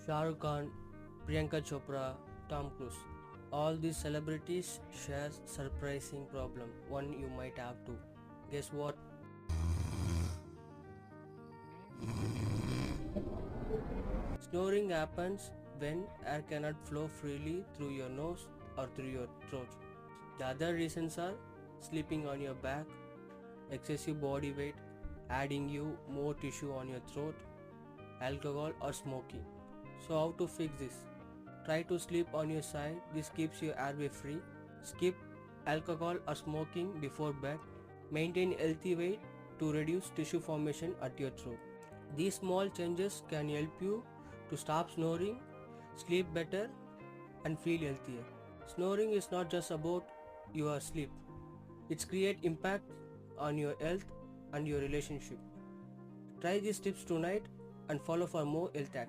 Shah Rukh Khan, Priyanka Chopra, Tom Cruise. All these celebrities share surprising problem. One you might have to. Guess what? Snoring happens when air cannot flow freely through your nose or through your throat. The other reasons are sleeping on your back, excessive body weight, adding you more tissue on your throat, alcohol or smoking. So how to fix this? Try to sleep on your side. This keeps your airway free. Skip alcohol or smoking before bed. Maintain healthy weight to reduce tissue formation at your throat. These small changes can help you to stop snoring, sleep better and feel healthier. Snoring is not just about your sleep. It's create impact on your health and your relationship. Try these tips tonight and follow for more health hacks.